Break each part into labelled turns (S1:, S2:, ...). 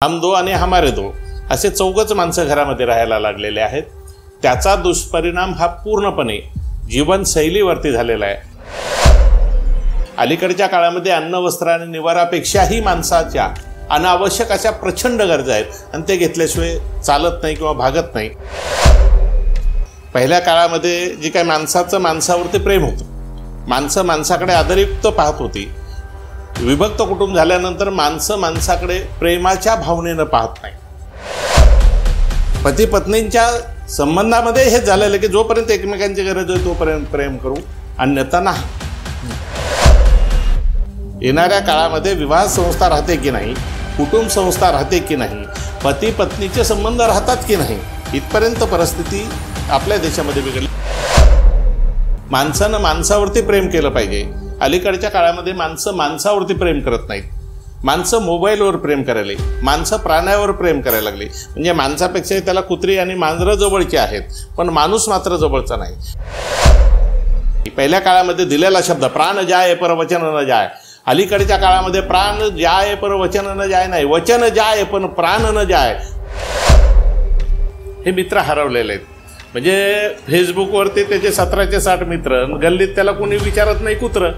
S1: हम दो आणि हमारे दो असे चौघच माणसं घरामध्ये राहायला लागलेले आहेत। त्याचा दुष्परिणाम हा पूर्णपणे जीवनशैलीवरती झालेला आहे। अलीकडच्या काळामध्ये अन्न वस्त्र आणि निवारापेक्षाही माणसाच्या अनावश्यक अशा प्रचंड गरजा आहेत आणि ते घेतल्याशिवाय चालत नाही किंवा भागत नाही। पहिल्या काळामध्ये जे काही माणसाचं माणसावरती प्रेम होतं, माणसं माणसाकडे आदरयुक्त पाहत होती। विभक्त कुटुंब झाल्यानंतर माणसं माणसाकडे प्रेमाच्या भावनेनं पाहत नाही। पती पत्नींच्या संबंधामध्ये हे झालेलं की जोपर्यंत एकमेकांची गरज आहे तोपर्यंत प्रेम करू, अन्यथा नाही। येणाऱ्या काळामध्ये विवाह संस्था राहते की नाही, कुटुंब संस्था राहते की नाही, पती पत्नीचे संबंध राहतात की नाही, इथपर्यंत परिस्थिती आपल्या देशामध्ये बिघडली। माणसानं माणसावरती प्रेम केलं पाहिजे। अलीकडच्या काळामध्ये माणसं माणसावरती प्रेम करत नाहीत, माणसं मोबाईलवर प्रेम करायला, माणसं प्राण्यावर प्रेम करायला लागली। म्हणजे माणसापेक्षा त्याला कुत्री आणि मांजरं जवळची आहेत, पण माणूस मात्र जवळचा नाही। पहिल्या काळामध्ये दिलेला शब्द प्राण जाय पर वचन न जाय, अलीकडच्या काळामध्ये प्राण जाय पर वचन न जाय नाही, वचन जाय पण प्राण न जाय। हे मित्र हरवलेले आहेत। म्हणजे फेसबुकवरती त्याचे 17चे 60 मित्र, गल्लीत त्याला कोणी विचारत नाही कुत्र।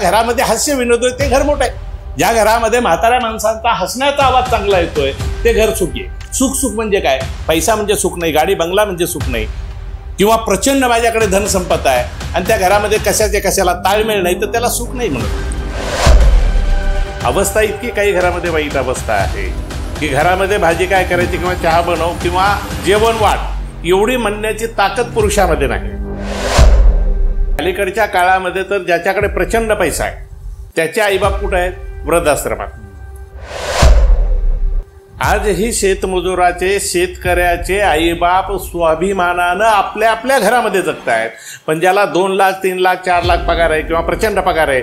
S1: घरामध्ये हास्य विनोद ते घर मोठं आहे। ज्या घरामध्ये म्हाताऱ्या माणसांचा हसण्याचा आवाज चांगला येतोय ते घर सुखी आहे। सुख सुख म्हणजे काय? पैसा म्हणजे सुख नाही, गाडी बंगला म्हणजे सुख नाही, किंवा प्रचंड माझ्याकडे धनसंपत्ती आहे आणि त्या घरामध्ये कशाचे कशाला ताळमेळ नाही तर त्याला सुख नाही म्हणत। अवस्था इतकी काही घरामध्ये वाईट अवस्था आहे की घरामध्ये भाजी काय करायची किंवा चहा बनव किंवा जेवण वाढ एवढी म्हणण्याची ताकद पुरुषामध्ये नाही। अलीकडच्या काळामध्ये तर ज्याच्याकडे प्रचंड पैसा आहे त्याचे आईबाप कुठे आहेत? वृद्धाश्रमात। आजही शेतमजुराचे शेतकऱ्याचे आईबाप स्वाभिमानानं आपल्या आपल्या घरामध्ये जगतायत, पण ज्याला 2 लाख 3 लाख 4 लाख पगार आहे किंवा प्रचंड पगार आहे,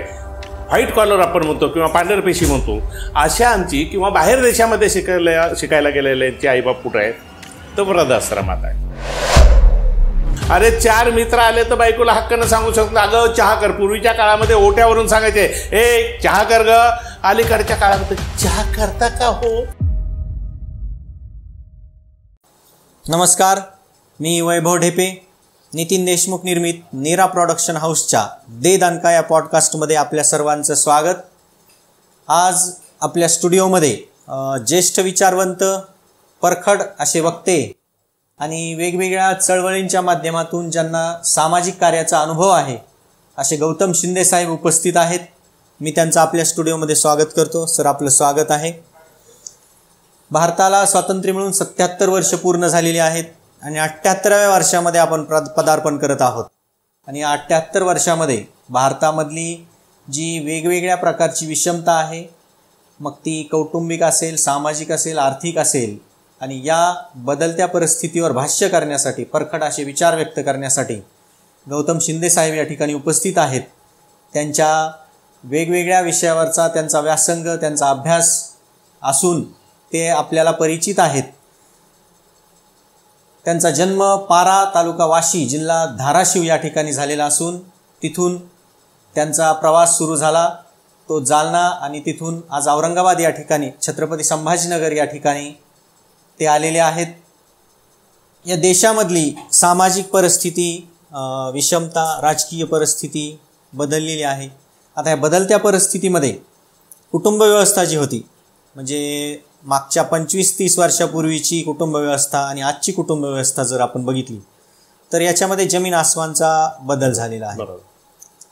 S1: व्हाईट कॉलर आपण म्हणतो किंवा पांढरपेशी म्हणतो, अशांची किंवा बाहेर देशामध्ये शिकायला गेलेल्यांचे आईबाप कुठे आहेत? तर वृद्धाश्रमात आहे। अरे 4 मित्र आले तर बायकोला हक्कानं सांगू शकतो अगं चहा कर। पूर्वीच्या काळामध्ये ओट्यावरून सांगायचे ए चहा कर ग। अलीकडच्या काळामध्ये चहा करता का हो?
S2: नमस्कार, मी वैभव ढेपे, नितीन देशमुख निर्मित नीरा प्रोडक्शन हाऊसच्या दे दणका या पॉडकास्टमध्ये आपल्या सर्वांचं स्वागत। आज आपल्या स्टुडिओमध्ये ज्येष्ठ विचारवंत, परखड असे वक्ते आणि वेगवेगळ्या चळवळींच्या माध्यमातून ज्यांना सामाजिक कार्याचा अनुभव आहे असे गौतम शिंदे साहेब उपस्थित आहेत। मी त्यांचं आपल्या स्टुडिओमध्ये स्वागत करतो। सर, आपलं स्वागत आहे। भारताला स्वातंत्र्य मिळून 77 वर्ष पूर्ण झालेली आहेत आणि 78व्या वर्षामध्ये आपण पदार्पण करत आहोत। आणि 78 वर्षामध्ये भारतामधली जी वेगवेगळ्या प्रकारची विषमता आहे, मग ती कौटुंबिक असेल, सामाजिक असेल, आर्थिक असेल, आणि या बदलत्या परिस्थितीवर भाष्य करण्यासाठी, परखड असे विचार व्यक्त करण्यासाठी गौतम शिंदे साहेब या ठिकाणी उपस्थित आहेत। त्यांच्या वेगवेगळ्या विषयावरचा त्यांचा व्यासंग, त्यांचा अभ्यास असून ते आपल्याला परिचित आहेत। त्यांचा जन्म पारा, तालुका वाशी, जिल्हा धाराशिव या ठिकाणी झालेला असून तिथून त्यांचा प्रवास सुरू झाला तो जालना आणि तिथून आज औरंगाबाद या ठिकाणी, छत्रपती संभाजीनगर या ठिकाणी ते आलेले आहेत। या देशामधली सामाजिक परिस्थिती, विषमता, राजकीय परिस्थिती बदललेली आहे। आता या बदलत्या परिस्थितीमध्ये कुटुंब व्यवस्था जी होती, म्हणजे मागच्या 25-30 वर्षापूर्वीची कुटुंब व्यवस्था आणि आजची कुटुंब व्यवस्था जर आपण बघितली तर याच्यामध्ये जमीन आसमानचा बदल झालेला आहे।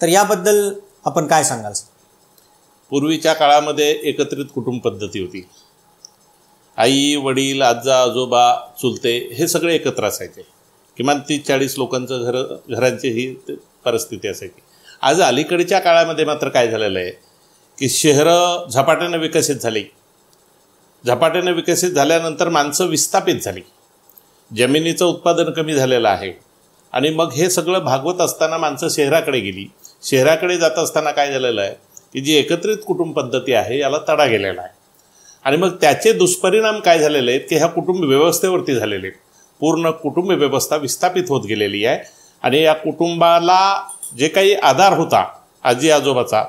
S2: तर याबद्दल आपण काय सांगाल?
S1: पूर्वीच्या काळामध्ये एकत्रित कुटुंब पद्धती होती। आई वडील, आजा आजोबा, चुलते हे सगळे एकत्र असायचे। किमान 30-40 लोकांचं घरांची ही परिस्थिती असायची। आज अलीकडच्या काळामध्ये मात्र काय झालेलं आहे की शहरं झपाट्यानं विकसित झाली। झपाट्याने विकसित झाल्यानंतर माणसं विस्थापित झाली, जमिनीचं उत्पादन कमी झालेलं आहे आणि मग हे सगळं भागवत असताना माणसं शहराकडे गेली। शहराकडे जात असताना काय झालेलं आहे की जी एकत्रित कुटुंब पद्धती आहे याला तडा गेलेला आहे आणि मग त्याचे दुष्परिणाम काय झालेले आहेत की ह्या कुटुंब व्यवस्थेवरती झालेले आहेत। पूर्ण कुटुंब व्यवस्था विस्थापित होत गेलेली आहे आणि या कुटुंबाला जे काही आधार होता आजी आजोबाचा,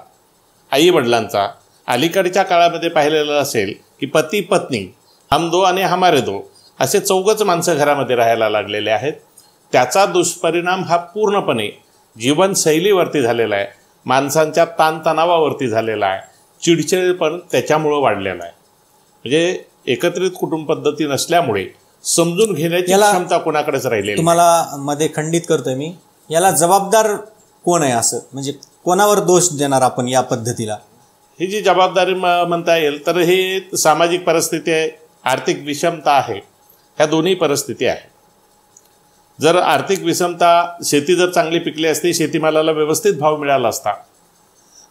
S1: आई वडिलांचा, अलीकडच्या काळामध्ये पाहिलेलं असेल की पती पत्नी हम दो आणि हमारे दो असे चौघच माणसं घरामध्ये राहायला लागलेले आहेत. त्याचा दुष्परिणाम हा पूर्णपणे जीवनशैलीवरती झालेला आहे, माणसांच्या ताणतणावावरती झालेला आहे, चिडचिडपण त्याच्यामुळं वाढलेला आहे. म्हणजे एकत्रित कुटुंब पद्धती नसल्यामुळे समजून घेण्याची क्षमता कोणाकडेच राहिलेली.
S2: तुम्हाला मध्ये खंडित करतोय मी, याला जबाबदार कोण आहे असं, म्हणजे कोणावर दोष देणार आपण या पद्धतीला?
S1: ही जी जबाबदारी म्हणता येईल तर ही सामाजिक परिस्थिती आहे, आर्थिक विषमता आहे, ह्या दोन्ही परिस्थिती आहेत. जर आर्थिक विषमता, शेती जर चांगली पिकली असती, शेतीमालाला व्यवस्थित भाव मिळाला असता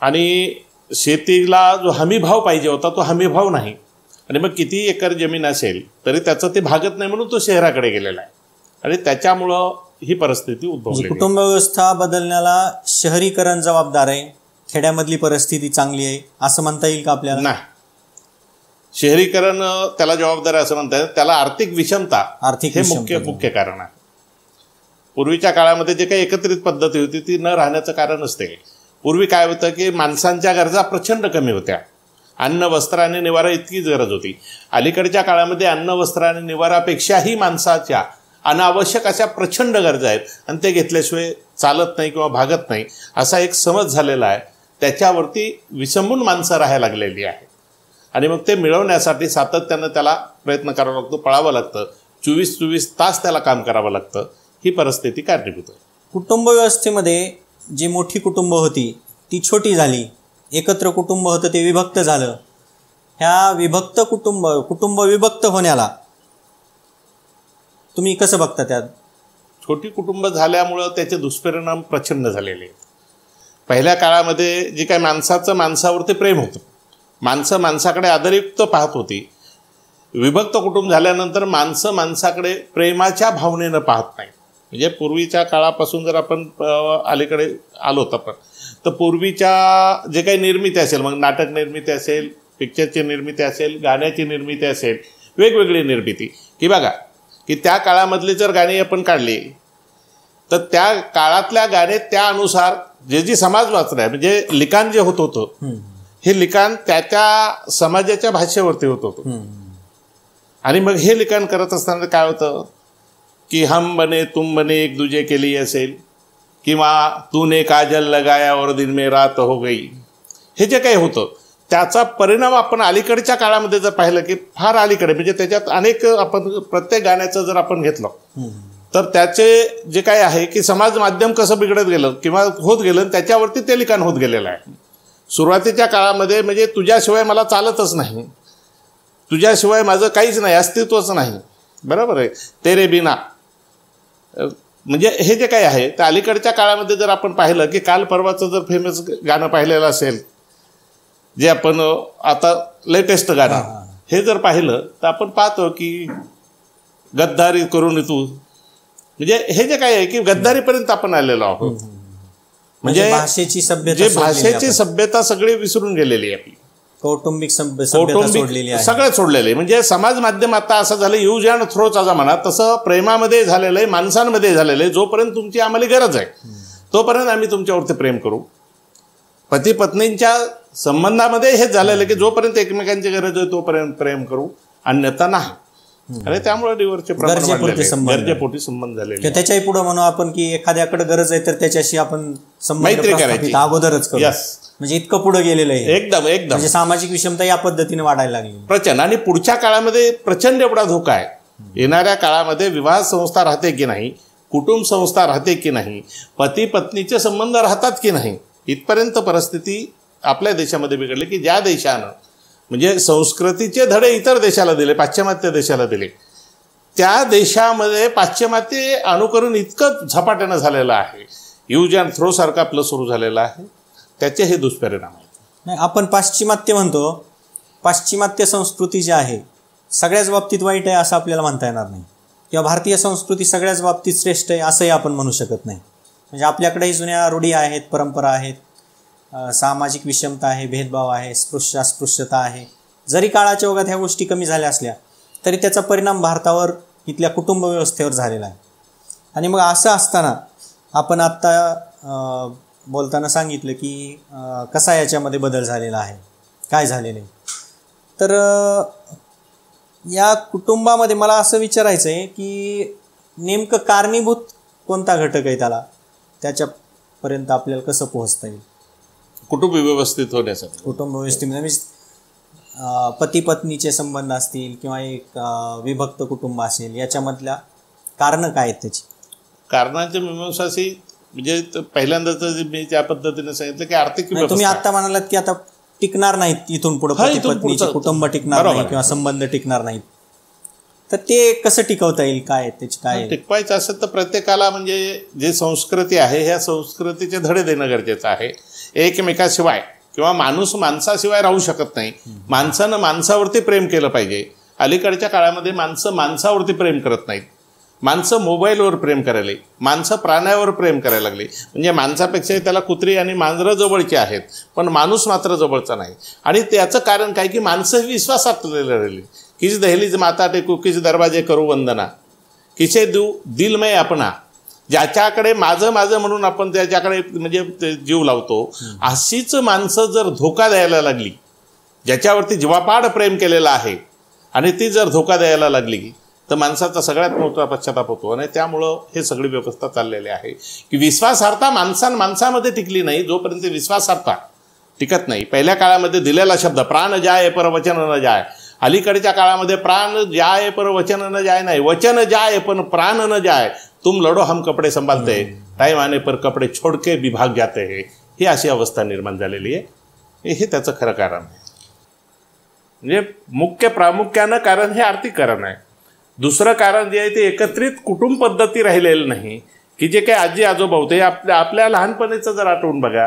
S1: आणि शेतीला जो हमी भाव पाहिजे होता तो हमी भाव नाही, आणि मग किती एकर जमीन असेल तरी त्याचं ते भागत नाही म्हणून तो शहराकडे गेलेला आहे आणि त्याच्यामुळं ही परिस्थिती उद्भवली.
S2: कुटुंब व्यवस्था बदलण्याला शहरीकरण जबाबदार आहे, खेड्यामधली परिस्थिती चांगली आहे असं म्हणता येईल का आपल्याला?
S1: नाही, शहरीकरण त्याला जबाबदार असं म्हणता येईल, त्याला आर्थिक विषमता हे मुख्य कारण आहे. पूर्वीच्या काळामध्ये जे काही एकत्रित पद्धती होती ती न राहण्याचं कारणच ते. पूर्वी काय होतं की माणसांच्या गरजा प्रचंड कमी होत्या, अन्न वस्त्र आणि निवारा इतकीच गरज होती. अलीकडच्या काळामध्ये अन्न वस्त्र आणि निवारापेक्षाही माणसाच्या अनावश्यक अशा प्रचंड गरजा आहेत आणि ते घेतल्याशिवाय चालत नाही किंवा भागत नाही असा एक समज झालेला आहे. त्याच्यावरती विसंबून माणसं राहायला लागलेली आहेत आणि मग ते मिळवण्यासाठी सातत्यानं त्याला प्रयत्न करावा लागतो, पळावं लागतं, 24 तास त्याला काम करावं लागतं. ही परिस्थिती कारणीभूत आहे.
S2: कुटुंब व्यवस्थेमध्ये जी मोठी कुटुंब होती ती छोटी झाली, एकत्र कुटुंब होतं ते विभक्त झालं. ह्या विभक्त कुटुंब विभक्त होण्याला तुम्ही कसं बघता? त्यात
S1: छोटी कुटुंब झाल्यामुळं त्याचे दुष्परिणाम प्रचंड झालेले आहेत. पहिल्या काळामध्ये जे काही माणसाचं माणसावरती प्रेम होतं, माणसं माणसाकडे आदरयुक्त पाहत होती. विभक्त कुटुंब झाल्यानंतर माणसं माणसाकडे प्रेमाच्या भावनेनं पाहत नाही. म्हणजे पूर्वीच्या काळापासून जर आपण अलीकडे आलो तर पूर्वीच्या जे काही निर्मिती असेल, मग नाटक निर्मिती असेल, पिक्चरची निर्मिती असेल, गाण्याची निर्मिती असेल, वेगवेगळी निर्मिती, की बघा की त्या काळामधली जर गाणी आपण काढली तर त्या काळातल्या गाणे त्यानुसार जे समाज वाचणं आहे, म्हणजे लिखाण जे होत होतं हे लिखाण त्या समाजाच्या भाषेवरती होत होतं. आणि मग हे लिखाण करत असताना काय होतं की हम बने तुम बने एक दूजे के लिए असेल, किंवा तूने काजल लगाया और दिन में रात हो गई, हे जे काही होतं त्याचा परिणाम आपण अलीकडच्या काळामध्ये जर पाहिलं की फार अलीकडे, म्हणजे त्याच्यात अनेक आपण प्रत्येक गाण्याचं जर आपण घेतलं तर त्याचे जे काय आहे की समाज माध्यम कसं बिघडत गेलं किंवा होत गेलं त्याच्यावरती ते लिखाण होत गेलेलं आहे. सुरुवातीच्या काळामध्ये म्हणजे तुझ्याशिवाय मला चालतच नाही, तुझ्याशिवाय माझं काहीच नाही, अस्तित्वच नाही, बरोबर आहे, तेरे बिना, म्हणजे हे जे काही आहे. तर अलीकडच्या काळामध्ये जर आपण पाहिलं की काल परवाचं जर फेमस गाणं पाहिलेलं असेल, जे आपण आता लेटेस्ट गाणं, हे जर पाहिलं तर आपण पाहतो की गद्दारी करून तू, म्हणजे हे जे काय आहे की गद्दारीपर्यंत आपण आलेलो आहोत. म्हणजे
S2: भाषेची
S1: सभ्यता सगळी विसरून गेलेली आहे आपली,
S2: कौटुंबिक सगळं
S1: सोडलेलं आहे. म्हणजे समाज माध्यम आता असं झालं यूज अँड थ्रोचा जमाना, तसं प्रेमामध्ये झालेलं आहे, माणसांमध्ये झालेलं आहे. जोपर्यंत तुमची आम्हाला गरज आहे तोपर्यंत आम्ही तुमच्यावरती प्रेम करू. पती पत्नींच्या संबंधामध्ये हेच झालेलं आहे की जोपर्यंत एकमेकांची गरज आहे तोपर्यंत प्रेम करू, अन्यथा नाही. आणि त्यामुळे डिव्होर्सचे गरजेपोटी संबंध झाले.
S2: त्याच्याही पुढे म्हणू आपण की एखाद्याकडे गरज आहे तर त्याच्याशी आपण
S1: मैत्री करायची
S2: अगोदरच करू, म्हणजे इतकं पुढे गेलेलं आहे.
S1: एकदम
S2: म्हणजे सामाजिक विषमता या पद्धतीने वाढायला लागली
S1: प्रचंड. आणि पुढच्या काळामध्ये प्रचंड एवढा धोका आहे. येणाऱ्या काळामध्ये विवाह संस्था राहते की नाही, कुटुंब संस्था राहते की नाही, पती पत्नीचे संबंध राहतात की नाही, इथपर्यंत परिस्थिती आपल्या देशामध्ये बिघडली की ज्या देशानं म्हणजे संस्कृतीचे धडे इतर देशाला दिले, पाश्चिमात्य देशाला दिले, त्या देशामध्ये पाश्चिमात्य अनुकरण इतकं झपाट्यानं झालेलं आहे, यूज अँड थ्रो सारखा आपलं सुरू झालेलं आहे. त्याचे हे दुष्परिणाम आहेत.
S2: नाही, आपण पाश्चिमात्य म्हणतो, पाश्चिमात्य संस्कृती जी आहे सगळ्याच बाबतीत वाईट आहे असं आपल्याला म्हणता येणार नाही, किंवा भारतीय संस्कृती सगळ्याच बाबतीत श्रेष्ठ आहे असंही आपण म्हणू शकत नाही. म्हणजे आपल्याकडेही जुन्या रूढी आहेत, परंपरा आहेत, सामाजिक विषमता आहे, भेदभाव आहे, अस्पृश्यता आहे. जरी काळाच्या ओघात ह्या गोष्टी कमी झाल्या असल्या तरी त्याचा परिणाम भारतावर, इथल्या कुटुंब व्यवस्थेवर झालेला आहे. आणि मग असं असताना आपण आत्ता बोलताना सांगितलं की कसा याच्यामध्ये बदल झालेला आहे, काय झालेलं आहे. तर या कुटुंबामध्ये मला असं विचारायचं आहे की नेमकं कारणीभूत कोणता घटक आहे त्याला, त्याच्यापर्यंत आपल्याला कसं पोहोचता येईल?
S1: कुटुंब व्यवस्थित होण्यासाठी,
S2: कुटुंब व्यवस्थित म्हणजे पती पत्नीचे संबंध असतील किंवा एक विभक्त कुटुंब असेल, याच्यामधल्या कारणं काय आहेत त्याची?
S1: कारणांची मीमांसाशी म्हणजे पहिल्यांदाच मी त्या पद्धतीने सांगितलं की आर्थिक व्यवस्था.
S2: तुम्ही आता म्हणालात की आता टिकणार नाहीत इथून पुढे, पती पत्नीचे कुटुंब टिकणार नाही किंवा संबंध टिकणार नाहीत, तर ते कसं टिकवता येईल, काय त्याची काय?
S1: टिकवायचं असेल तर प्रत्येकाला म्हणजे जे संस्कृती आहे ह्या संस्कृतीचे धडे देणं गरजेचं आहे. एकमेकाशिवाय किंवा माणूस माणसाशिवाय राहू शकत नाही. माणसानं माणसावरती प्रेम केलं पाहिजे. अलीकडच्या काळामध्ये माणसं माणसावरती प्रेम करत नाहीत. माणसं मोबाईलवर प्रेम करायला, माणसं प्राण्यावर प्रेम करायला लागली. म्हणजे माणसापेक्षा त्याला कुत्री आणि मांजरं जवळची आहेत, पण माणूस मात्र जवळचा नाही. आणि त्याचं कारण काय की माणसं विश्वासात राहिली. किस दहलीज माता टेकू, किस दरवाजे करू वंदना, किसे दिल में अपना. ज्याच्याकडे माझं माझं म्हणून आपण त्याच्याकडे म्हणजे जीव लावतो, अशीच माणसं जर धोका द्यायला लागली, ज्याच्यावरती जीवापाड प्रेम केलेलं आहे आणि ती जर धोका द्यायला लागली तर माणसाचा सगळ्यात मोठा पश्चाताप होतो. आणि त्यामुळं हे सगळी व्यवस्था चाललेली आहे की विश्वासार्हता माणसामध्ये टिकली नाही. जोपर्यंत विश्वासार्हता टिकत नाही, पहिल्या काळामध्ये दिलेला शब्द प्राण जाय पर वचन न जाय, अलीकडच्या काळामध्ये प्राण जाय पर वचन न जाय नाही, वचन जाय पण प्राण न जाय. तुम लढो हम कपडे संभालते, टाइम आने पर कपडे छोड़ के विभाग जाते हैं. ही अशी अवस्था निर्माण झालेली आहे. हे त्याचं खरं कारण आहे. म्हणजे प्रामुख्यानं कारण हे आर्थिक कारण आहे. दुसरं कारण जे आहे ते एकत्रित कुटुंब पद्धती राहिलेलं नाही. की जे काही आजी आजोबा होते, आपल्या लहानपणीचं जर आठवून बघा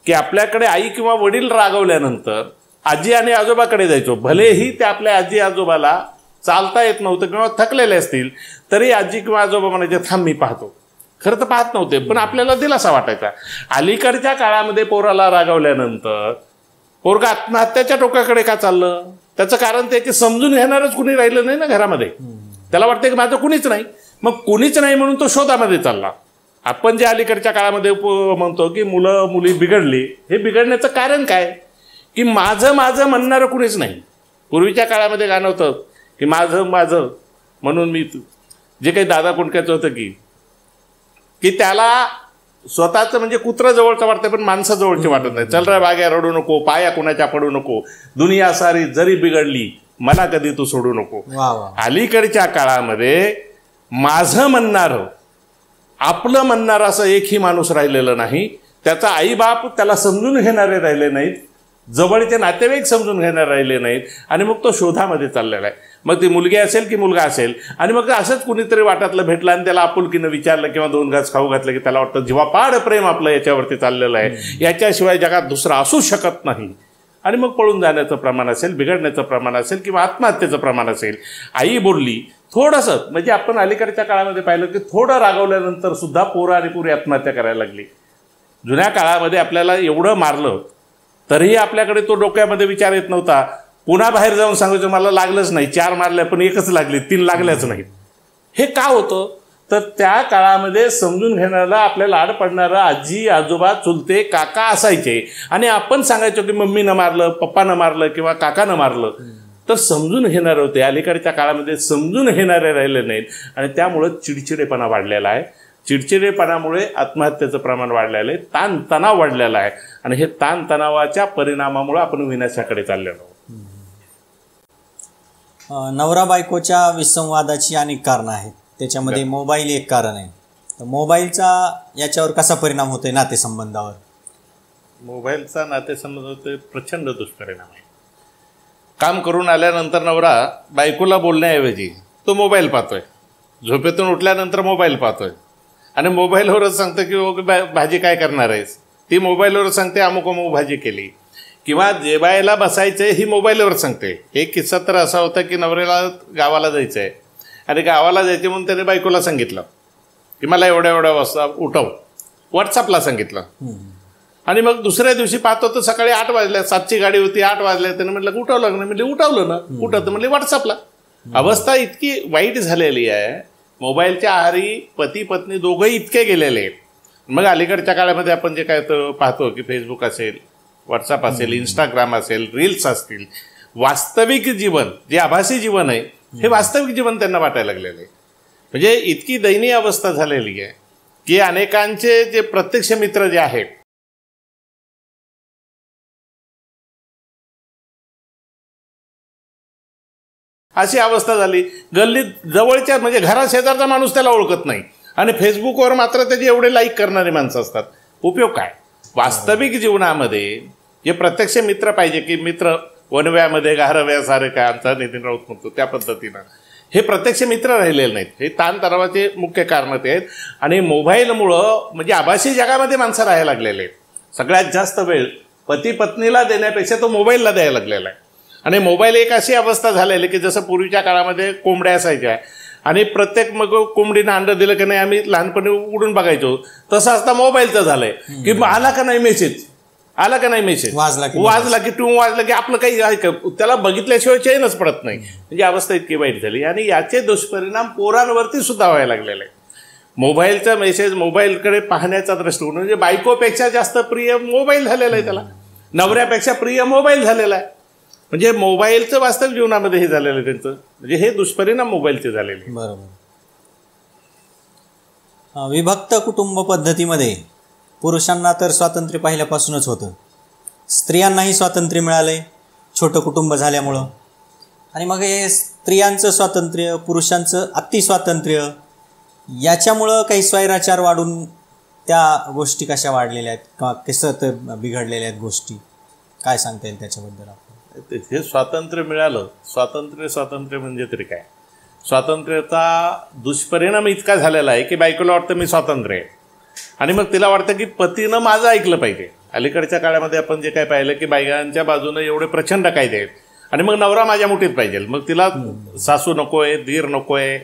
S1: की आपल्याकडे आई किंवा वडील रागवल्यानंतर आजी आणि आजोबाकडे जायचो. भलेही ते आपल्या आजी आजोबाला चालता येत नव्हतं किंवा थकलेले असतील तरी आजी किंवा आजोबा म्हणायचे थांब मी पाहतो. खरं तर पाहत नव्हते, पण आपल्याला दिलासा वाटायचा. अलीकडच्या काळामध्ये पोराला रागवल्यानंतर पोरगा आत्महत्याच्या टोकाकडे का चाललं? त्याचं कारण ते की समजून घेणारच कुणी राहिलं नाही ना घरामध्ये. त्याला वाटतं की माझं कुणीच नाही. मग कुणीच नाही म्हणून तो शोधामध्ये चालला. आपण जे अलीकडच्या काळामध्ये म्हणतो की मुलं मुली बिघडली, हे बिघडण्याचं कारण काय की माझं माझं म्हणणारं कुणीच नाही. पूर्वीच्या काळामध्ये गाणं होतं की माझं माझं म्हणून मी, जे काही दादा कुंडक्याचं होतं की त्याला स्वतःचं म्हणजे कुत्रं जवळचं वाटतं पण माणसं जवळची वाटत नाही. चल रे बाग्या रडू नको, पाया कुणाच्या पडू नको, दुनिया सारी जरी बिघडली मला कधी तू सोडू नको. अलीकडच्या काळामध्ये माझं म्हणणारं, आपलं म्हणणारं असं एकही माणूस राहिलेलं नाही. त्याचा आईबाप त्याला समजून घेणारे राहिले नाहीत, जवळचे नातेवाईक समजून घेणारे राहिले नाहीत. आणि मग तो शोधामध्ये चाललेला आहे. मग ती मुलगी असेल की मुलगा असेल, आणि मग असंच कुणीतरी वाटातलं भेटलं आणि त्याला आपुलकीनं विचारलं किंवा दोन घास खाऊ घातलं की त्याला वाटतं जीवापाड प्रेम आपलं याच्यावरती चाललेलं आहे, याच्याशिवाय जगात दुसरा असू शकत नाही. आणि मग पळून जाण्याचं प्रमाण असेल, बिघडण्याचं प्रमाण असेल किंवा आत्महत्येचं प्रमाण असेल. आई बोलली थोडंसं, म्हणजे आपण अलीकडच्या काळामध्ये पाहिलं की थोडं रागवल्यानंतर सुद्धा पोरं आणि पुरी आत्महत्या करायला लागली. जुन्या काळामध्ये आपल्याला एवढं मारलं तरीही आपल्याकडे तो डोक्यामध्ये विचार येत नव्हता. पुन्हा बाहेर जाऊन सांगायचं मला लागलंच नाही, 4 मारल्या पण एकच लागली, 3 लागल्याच नाहीत. हे का होतं? तर त्या काळामध्ये समजून घेणारा, आपल्याला आड पडणारा आजी आजोबा चुलते काका असायचे. आणि आपण सांगायचो की मम्मीनं मारलं, पप्पानं मारलं किंवा काकानं मारलं, तर समजून घेणारे होते. अलीकडच्या काळामध्ये समजून घेणारे राहिले नाहीत आणि त्यामुळं चिडचिडेपणा वाढलेला आहे. चिडचिडेपणामुळे आत्महत्येचं प्रमाण वाढलेलं आहे, ताणतणाव वाढलेला आहे. आणि हे ताणतणावाच्या परिणामामुळे आपण विनाशाकडे चाललेलो आहोत.
S2: नवरा बायकोच्या विसंवादाची अनेक कारणं आहेत, त्याच्यामध्ये मोबाईल एक कारण आहे. तर मोबाईलचा याच्यावर कसा परिणाम होतोय नातेसंबंधावर?
S1: मोबाईलचा नातेसंबंधावर प्रचंड दुष्परिणाम आहे. काम करून आल्यानंतर नवरा बायकोला बोलण्याऐवजी तो मोबाईल पाहतोय, झोपेतून उठल्यानंतर मोबाईल पाहतोय आणि मोबाईलवरच सांगतं की भाजी काय करणार आहेस, ती मोबाईलवर सांगते अमुक अमुक भाजी केली, किंवा जेवायला बसायचं ही मोबाईलवर सांगते. एक किस्सा तर असा होता की नवऱ्याला गावाला जायचं आहे आणि गावाला जायचे म्हणून त्याने बायकोला सांगितलं की मला एवढ्या एवढ्या वाजता उठव, व्हॉट्सअपला सांगितलं. आणि मग दुसऱ्या दिवशी पाहतो तर सकाळी 8 वाजल्या, 7ची गाडी होती, 8 वाजल्या. त्याने म्हटलं उठवलं का? म्हणजे उठवलं ना. कुठं? तर म्हणले व्हॉट्सअपला. अवस्था इतकी वाईट झालेली आहे, मोबाईलच्या आहारी पती पत्नी दोघंही इतके गेलेले आहेत. मग अलीकडच्या काळामध्ये आपण जे काय पाहतो की फेसबुक असेल, व्हॉट्सअप असेल, इंस्टाग्राम असेल, रील्स असतील, वास्तविक जीवन जे आभासी जीवन आहे हे वास्तविक जीवन त्यांना वाटायला लागलेलं आहे. म्हणजे इतकी दयनीय अवस्था झालेली आहे की अनेकांचे जे प्रत्यक्ष मित्र जे आहेत अशी अवस्था झाली. गल्लीत जवळच्या म्हणजे घराशेजारचा माणूस त्याला ओळखत नाही आणि फेसबुकवर मात्र त्याचे एवढे लाईक करणारे माणसं असतात. उपयोग काय? वास्तविक जीवनामध्ये जे प्रत्यक्ष मित्र पाहिजे की मित्र वनव्यामध्ये गारव्यासारे काय आमचा नितीन राऊत म्हणतो त्या पद्धतीनं हे प्रत्यक्ष मित्र राहिलेले नाहीत. हे ताणतणावाचे मुख्य कारण ते आहेत. आणि मोबाईलमुळं म्हणजे आभासी जगामध्ये माणसं राहायला लागलेले आहेत. सगळ्यात जास्त वेळ पती पत्नीला देण्यापेक्षा तो मोबाईलला द्यायला लागलेला आहे. आणि मोबाईल एक अशी अवस्था झालेली की जसं पूर्वीच्या काळामध्ये कोंबड्या असायच्या आणि प्रत्येक मग कोंबडीनं अंडं दिलं की नाही आम्ही लहानपणी उडून बघायचो, तसं आता मोबाईलचं झालंय की आला का नाही मेसेज, आला का नाही मेसेज, वाजला की टू वाजला की आपलं काही त्याला बघितल्याशिवाय चैनच पडत नाही. म्हणजे अवस्था इतकी वाईट झाली. आणि याचे दुष्परिणाम पोरांवरती सुद्धा व्हायला लागलेले आहे. मोबाईलचा मेसेज, मोबाईलकडे पाहण्याचा दृष्टिकोन म्हणजे बायकोपेक्षा जास्त प्रिय मोबाईल झालेला आहे, त्याला नवऱ्यापेक्षा प्रिय मोबाईल झालेला आहे. म्हणजे मोबाईलचं वास्तविक जीवनामध्ये हे झालेलं आहे त्यांचं. म्हणजे हे दुष्परिणाम मोबाईलचे झालेले.
S2: बरोबर. विभक्त कुटुंब पद्धतीमध्ये पुरुषांना तर स्वातंत्र्य पहिल्यापासूनच होतं, स्त्रियांनाही स्वातंत्र्य मिळालंय छोटं कुटुंब झाल्यामुळं. आणि मग हे स्त्रियांचं स्वातंत्र्य, पुरुषांचं अतिस्वातंत्र्य याच्यामुळं काही स्वैराचार वाढून त्या गोष्टी कशा वाढलेल्या आहेत किंवा कसं तर बिघडलेल्या आहेत गोष्टी, काय सांगता येईल त्याच्याबद्दल?
S1: हे स्वातंत्र्य मिळालं, स्वातंत्र्य म्हणजे तरी काय? स्वातंत्र्याचा दुष्परिणाम इतका झालेला आहे की बायकोला वाटतं मी स्वातंत्र्य आहे आणि मग तिला वाटतं की पतीनं माझं ऐकलं पाहिजे. अलीकडच्या काळामध्ये आपण जे काय पाहिलं की बायकांच्या बाजूने एवढे प्रचंड कायदे आहेत आणि मग नवरा माझ्या मुठीत पाहिजे, मग तिला सासू नकोय, दीर नकोय,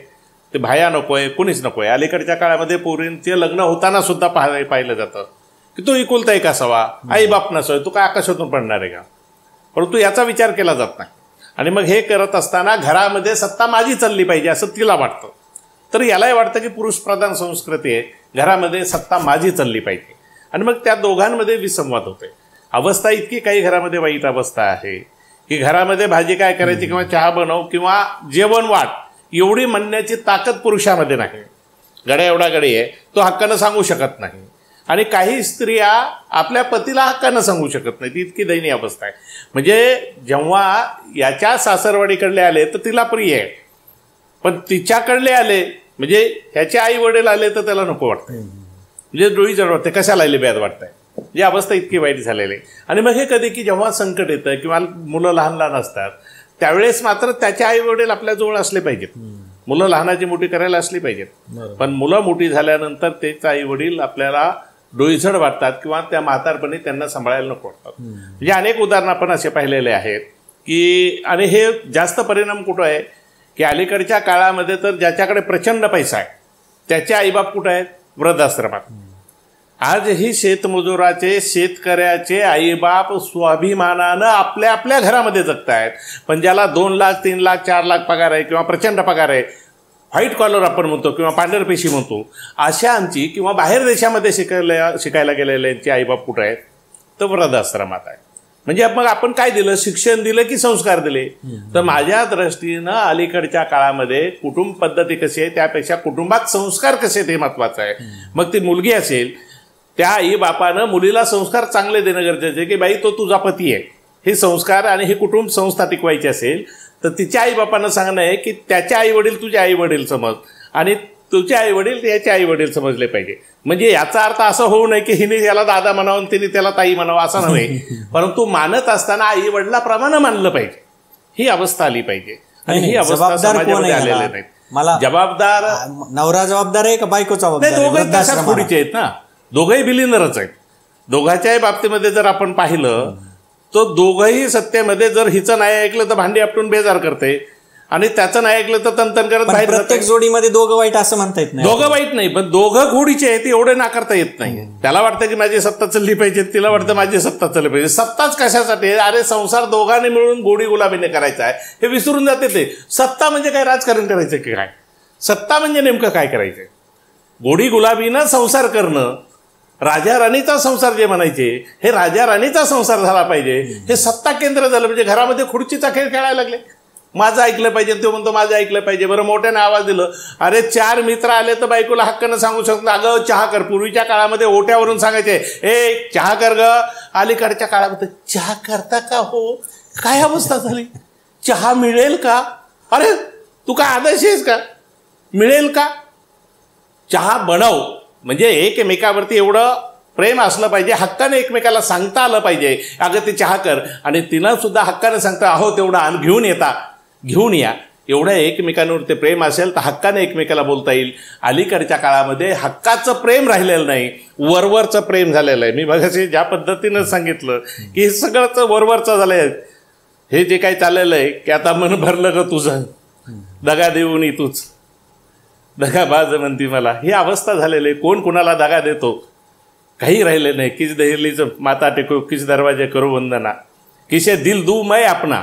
S1: ते भाया नकोय, कुणीच नकोय. अलीकडच्या काळामध्ये पोरींचे लग्न होताना सुद्धा पाहिलं जातं की तू एकुलता एक असावा, आई बाप नसोय, तू काय आकाशातून पडणार आहे का? परंतु याचा विचार केला जात नाही. आणि मग हे करत असताना घरामध्ये सत्ता माझी चालली पाहिजे असं तिला वाटतं. तर यालाही वाटतं की पुरुषप्रधान संस्कृती आहे, घरामध्ये सत्ता माझी चालली पाहिजे. आणि मग त्या दोघांमध्ये विसंवाद होते. अवस्था इतकी काही घरामध्ये वाईट अवस्था आहे की घरामध्ये भाजी काय करायची किंवा चहा बनव किंवा जेवण वाट एवढी म्हणण्याची ताकद पुरुषामध्ये नाही. गड्या एवढा गडी आहे, तो हक्कानं सांगू शकत नाही. आणि काही स्त्रिया आपल्या पतीला हक्कानं सांगू शकत नाही. ती इतकी दयनीय अवस्था आहे. म्हणजे जेव्हा याच्या सासरवाडीकडले आले तर तिला प्रिय आहे, पण तिच्याकडले आले म्हणजे ह्याचे आई वडील आले तर त्याला नको वाटतं. म्हणजे डोळी जड वाटते, कशाला आले ब्याद वाटतंय. म्हणजे अवस्था इतकी वाईट झालेली आहे. आणि मग हे कधी की जेव्हा संकट येतं किंवा मुलं लहान लहान असतात त्यावेळेस मात्र त्याचे आई वडील आपल्याजवळ असले पाहिजेत. मुलं लहानाची मोठी करायला असली पाहिजेत. पण मुलं मोठी झाल्यानंतर तेच आई वडील आपल्याला डोईझड वाटतात किंवा त्या म्हातारपणी त्यांना सांभाळायला नको वाटतात. म्हणजे अनेक उदाहरणं आपण असे पाहिलेले आहेत की, आणि हे जास्त परिणाम कुठं आहे की अलीकडच्या काळामध्ये तर ज्याच्याकडे प्रचंड पैसा आहे त्याचे आईबाप कुठं आहेत? वृद्धाश्रमात. आज ही शेतमजुराचे, शेतकऱ्याचे आईबाप स्वाभिमानानं आपल्या आपल्या घरामध्ये जगतायत. पण ज्याला 2 लाख 3 लाख 4 लाख पगार आहे किंवा प्रचंड पगार आहे, व्हाईट कॉलर आपण म्हणतो किंवा पांढरपेशी म्हणतो, अशांची किंवा बाहेर देशामध्ये शिकायला गेलेल्यांचे आईबाप कुठं आहेत? तर वृद्धाश्रमात आहे. म्हणजे मग आपण काय दिलं? शिक्षण दिलं की संस्कार दिले? तर माझ्या दृष्टीनं अलीकडच्या काळामध्ये कुटुंब पद्धती कशी आहे त्यापेक्षा कुटुंबात संस्कार कसे ते महत्वाचं आहे. मग ती मुलगी असेल, त्या आई बापानं मुलीला संस्कार चांगले देणं गरजेचं आहे की बाई तो तुझा पती आहे. हे संस्कार आणि हे कुटुंब संस्था टिकवायची असेल तर तिच्या आईबापांना सांगणं आहे की त्याचे आई वडील तुझे आई वडील समज आणि तुझे आई वडील याचे आई वडील समजले पाहिजे. म्हणजे याचा अर्थ असं होऊ नये की हिने याला दादा म्हणावं तिने त्याला ताई म्हणावं असं नव्हे, परंतु मानत असताना आई वडिलाप्रमाणे मानलं पाहिजे. ही अवस्था आली पाहिजे. आणि ही अवस्था समाजामध्ये आलेली नाही. मला जबाबदार
S2: नवरा जबाबदार आहे का बायको जबाबदार?
S1: दोघंही तशाच खोडीचे आहेत ना, दोघंही बिलिंदरच आहेत. दोघांच्याही बाबतीमध्ये जर आपण पाहिलं तो दोघंही सत्तेमध्ये जर हिचं नाही ऐकलं तर भांडी आपटून बेजार करते आणि त्याचं नाही ऐकलं तर तंतन करत बाहेर.
S2: प्रत्येक जोडीमध्ये दोघं वाईट असं म्हणता येत नाही.
S1: दोघं वाईट नाही, पण दोघं घोडीचे आहेत एवढे नाकारता येत नाही. त्याला वाटतं की माझी सत्ता चालली पाहिजे, तिला वाटतं माझी सत्ता चालली पाहिजे. सत्ताच कशासाठी? अरे संसार दोघांनी मिळून गोडी गुलाबीने करायचा आहे हे विसरून जाते ते. सत्ता म्हणजे काय? राजकारण करायचं की काय? सत्ता म्हणजे नेमकं काय करायचंय? गोडी गुलाबीनं संसार करणं, राजा राणीचा संसार जे म्हणायचे, हे राजा राणीचा संसार झाला पाहिजे. हे सत्ता केंद्र झालं म्हणजे घरामध्ये खुर्चीचा खेळ खेळायला लागले. माझं ऐकलं पाहिजे, तो म्हणतो माझं ऐकलं पाहिजे. बरं मोठ्याने आवाज दिलं, अरे 4 मित्र आले तर बायकोला हक्कानं सांगू शकतो, अगं चहा कर. पूर्वीच्या काळामध्ये ओट्यावरून सांगायचे, ए चहा कर ग. अलीकडच्या काळामध्ये चहा करता का हो, काय अवस्था झाली, चहा मिळेल का, अरे तू काय आदर्श आहेस का, मिळेल का. चहा बनव म्हणजे एकमेकावरती एवढं प्रेम असलं पाहिजे, हक्काने एकमेकाला सांगता आलं पाहिजे, अगं ते चहा कर. आणि तिनं सुद्धा हक्काने सांगता, अहो तेवढं आण, घेऊन या. एवढं एकमेकांवर ते प्रेम असेल तर हक्काने एकमेकाला बोलता येईल. अलीकडच्या काळामध्ये हक्काचं प्रेम राहिलेलं नाही, वरवरचं प्रेम झालेलं आहे. मी बघाशी ज्या पद्धतीनं सांगितलं की हे सगळंच वरवरचं झालं आहे. हे जे काही चाललेलं आहे की आता मन भरलं ग तुझं, दगा देऊन तूच दगाबाज म्हणती मला, ही अवस्था झालेली आहे. कोण कुणाला दगा देतो काही राहिले नाही. किस दहलीचं माता टेको, किस दरवाजे करू वंदना, किसे दिल दू मैं अपना.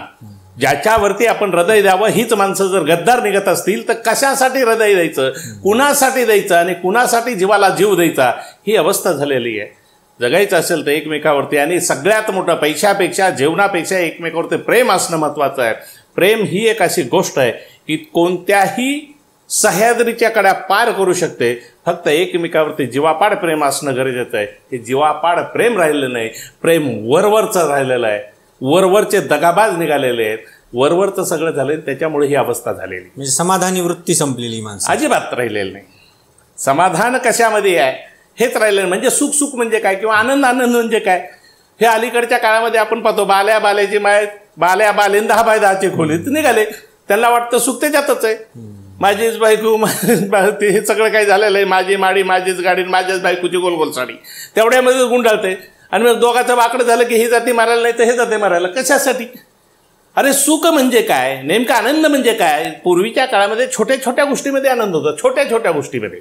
S1: ज्याच्यावरती आपण हृदय द्यावं हीच माणसं जर गद्दार निघत असतील तर कशासाठी हृदय द्यायचं, कुणासाठी द्यायचं आणि कुणासाठी जीवाला जीव द्यायचा, ही अवस्था झालेली आहे. जगायचं असेल तर एकमेकावरती, आणि सगळ्यात मोठं पैशापेक्षा जेवणापेक्षा एकमेकावरती प्रेम असणं महत्त्वाचं आहे. प्रेम ही एक अशी गोष्ट आहे की कोणत्याही सह्याद्रीच्या कड्या पार करू शकते. फक्त एकमेकावरती जीवापाड प्रेम असणं गरजेचं आहे. हे जीवापाड प्रेम राहिलेलं नाही, प्रेम वरवरचं राहिलेलं आहे. वरवरचे दगाबाज निघालेले आहेत, वरवरचं सगळं झालं, त्याच्यामुळे ही अवस्था झालेली.
S2: म्हणजे समाधानी वृत्ती संपलेली माणसं
S1: अजिबात राहिलेलं नाही. समाधान कशामध्ये आहे हेच राहिलेलं. म्हणजे सुख सुख म्हणजे काय किंवा आनंद म्हणजे काय, हे अलीकडच्या काळामध्ये आपण पाहतो. बाल्याची माय, बालेंदा हा बाय 10ची खोलीत निघाले. त्यांना वाटतं सुख त्याच्यातच आहे. माझीच बायको, हे सगळं काही झालेलं आहे. माझी माडी, माझीच गाडी, माझ्याच बायकोची गोल साडी, तेवढ्यामध्ये गुंडाळते. आणि मग दोघाचं वाकडं झालं की ही जाती मारायला, नाही तर हे जाते मारायला. कशासाठी. अरे सुख म्हणजे काय, नेमका आनंद म्हणजे काय. पूर्वीच्या काळामध्ये छोट्या छोट्या गोष्टीमध्ये आनंद होता, छोट्या गोष्टीमध्ये.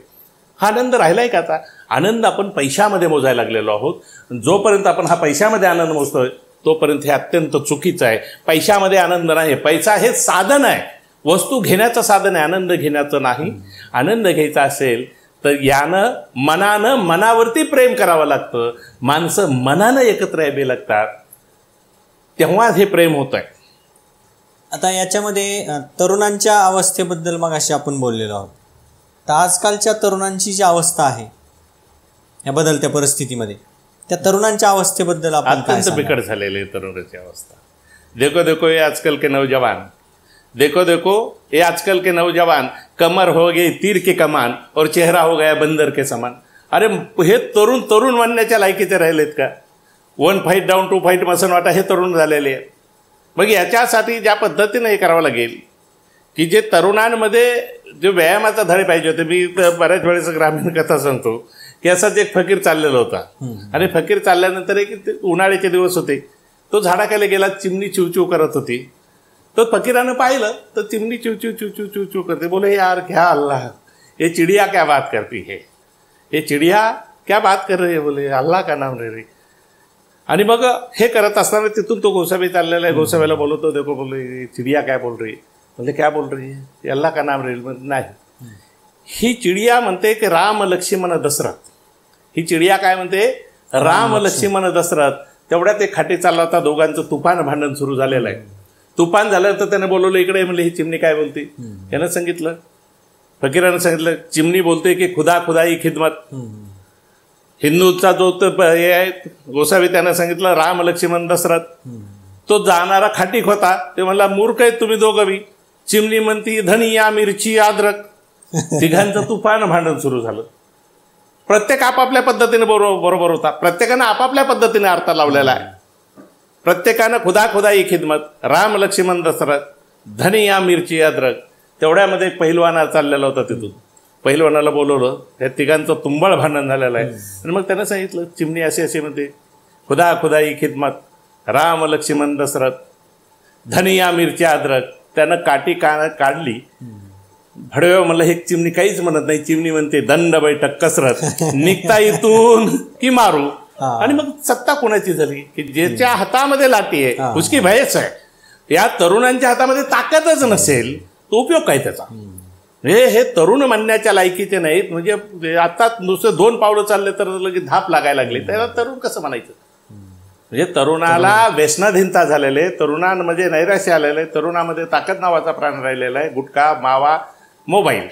S1: हा आनंद राहिलाय का आता. आनंद आपण पैशामध्ये मोजायला लागलेलो आहोत. जोपर्यंत आपण हा पैशामध्ये आनंद मोजतोय तोपर्यंत हे अत्यंत चुकीचं आहे. पैशामध्ये आनंद नाही, पैसा हे साधन आहे, वस्तू घेण्याचं साधन आहे, आनंद घेण्याचं नाही. आनंद घ्यायचा असेल तर यानं मनावरती प्रेम करावं लागतं. माणसं मनानं एकत्र यावे लागतात, तेव्हा हे प्रेम होत आहे.
S2: आता याच्यामध्ये तरुणांच्या अवस्थेबद्दल मग अशी आपण बोललेलो आहोत. तर आजकालच्या तरुणांची जी अवस्था आहे या बदलत्या परिस्थितीमध्ये, त्या तरुणांच्या अवस्थेबद्दल आपण
S1: अत्यंत बिकट झालेली आहे तरुणांची अवस्था. देखो ये आजकल के नौजवान, देखो ये आजकल के नौजवान, कमर हो गई तीर के कमान और चेहरा हो गया बंदर के समान. अरे हे तरुण म्हणण्याच्या लायकीचे राहिलेत का. 1 फाईट डाऊन 2 फाईट मसन वाटा हे तरुण झालेले आहेत. मग याच्यासाठी ज्या पद्धतीनं हे करावं लागेल की जे तरुणांमध्ये जे व्यायामाचा धडे पाहिजे होते. मी बऱ्याच वेळेस ग्रामीण कथा सांगतो की असाच एक फकीर चाललेला होता. आणि फकीर चालल्यानंतर एक उन्हाळ्याचे दिवस होते. तो झाडाखाली गेला, चिमणी चिवचिव करत होती. तो फकीरानं पाहिलं तर चिमणी चिवचिव चिवचिव चिवचिव करते. बोले यार क्या अल्लाह, ये चिड़िया क्या बात करती है, ये चिड़िया क्या बात कर रही है, बोले अल्लाह का नाम ले रही. आणि मग हे करत असताना तिथून तो गोसावी चाललेला आहे. गोसाव्याला बोलवतो, देखो बोले चिड़िया क्या बोल रही है, म्हणजे क्या बोल रही है, अल्लाह का नाम रेल. नाही, ही चिड़िया म्हणते की राम लक्ष्मण दशरथ. ही चिड़िया काय म्हणते, राम लक्ष्मण दशरथ. तेवढ्यात एक खाटी चालला होता, दोघांचं तुफान भांडण सुरू झालेलं आहे. तुफान झालं तर त्याने बोलवलं इकडे. म्हणले ही चिमणी काय बोलते. यानं सांगितलं, फकीरानं सांगितलं, चिमणी बोलते की खुदाई खिदमत. हिंदूचा जो हे आहे गोसावी, त्यानं सांगितलं राम लक्ष्मण दशरथ. तो जाणारा खाटीक होता, ते म्हणला मूर्ख आहेत तुम्ही दोघं बी. चिमणी म्हणती धनिया मिरची अद्रक. तिघांचं तुफान भांडण सुरू झालं. प्रत्येक आपापल्या पद्धतीने बरोबर होता, प्रत्येकानं आपापल्या पद्धतीने अर्थ लावलेला आहे. प्रत्येकानं खुदाई खिदमत, राम लक्ष्मण दशरथ, धनिया मिरची अद्रक. तेवढ्यामध्ये एक पहिलवाना चाललेला होता. तिथून पहिलवानाला बोलवलं, त्या तिघांचं तुंबळ भांडण झालेलं आहे. आणि मग त्यानं सांगितलं, चिमणी अशी म्हणते खुदाई खिदमत, राम लक्ष्मण दशरथ, धनिया मिरची अद्रक. त्यानं काठी काढली. भडव्या म्हणलं हे चिमणी काहीच म्हणत नाही. चिमणी म्हणते दंड बैठक कसरत, निघता इथून की मारू. आणि मग सत्ता कोणाची झाली की ज्याच्या हातामध्ये लाठी आहे उसकी भयच आहे. या तरुणांच्या हातामध्ये ताकदच नसेल तो उपयोग काय त्याचा. म्हणजे हे तरुण म्हणण्याच्या लायकीचे नाहीत. म्हणजे आता नुसते 2 पावलं चालले तर लगेच धाप लागायला लागली, त्याला तरुण कसं म्हणायचं? म्हणजे तरुणाला व्यसनाधीनता झालेले, तरुणांमध्ये नैराश्य आलेले, तरुणामध्ये ताकद नावाचा प्राण राहिलेला आहे. गुटखा, मावा, मोबाईल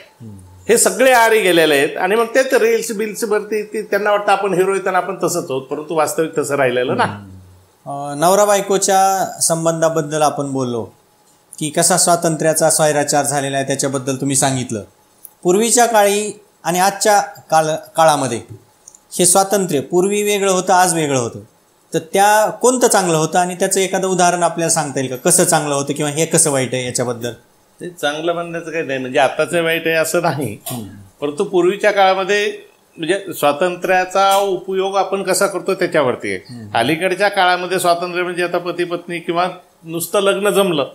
S1: हे सगळे आरी गेलेले आहेत. आणि मग तेच रील्स बिल्स वरती त्यांना वाटतं आपण हिरो आहेत आणि आपण तसंच आहोत, परंतु वास्तविक तसं राहिलेलं ना.
S2: नवरा बायकोच्या संबंधाबद्दल आपण बोललो की कसा स्वातंत्र्याचा स्वैराचार झालेला आहे, त्याच्याबद्दल तुम्ही सांगितलं. पूर्वीच्या काळी आणि आजच्या काळामध्ये हे स्वातंत्र्य पूर्वी वेगळं होतं, आज वेगळं होतं. तर त्या कोणतं चांगलं होतं आणि त्याचं एखादं उदाहरण आपल्याला सांगता येईल का? कसं चांगलं होतं किंवा हे कसं वाईट आहे याच्याबद्दल?
S1: ते चांगलं म्हणण्याचं काही नाही, म्हणजे आताचं वाईट आहे असं नाही, परंतु पूर्वीच्या काळामध्ये म्हणजे स्वातंत्र्याचा उपयोग आपण कसा करतो त्याच्यावरती आहे. अलीकडच्या काळामध्ये स्वातंत्र्य म्हणजे आता पती पत्नी किंवा नुसतं लग्न जमलं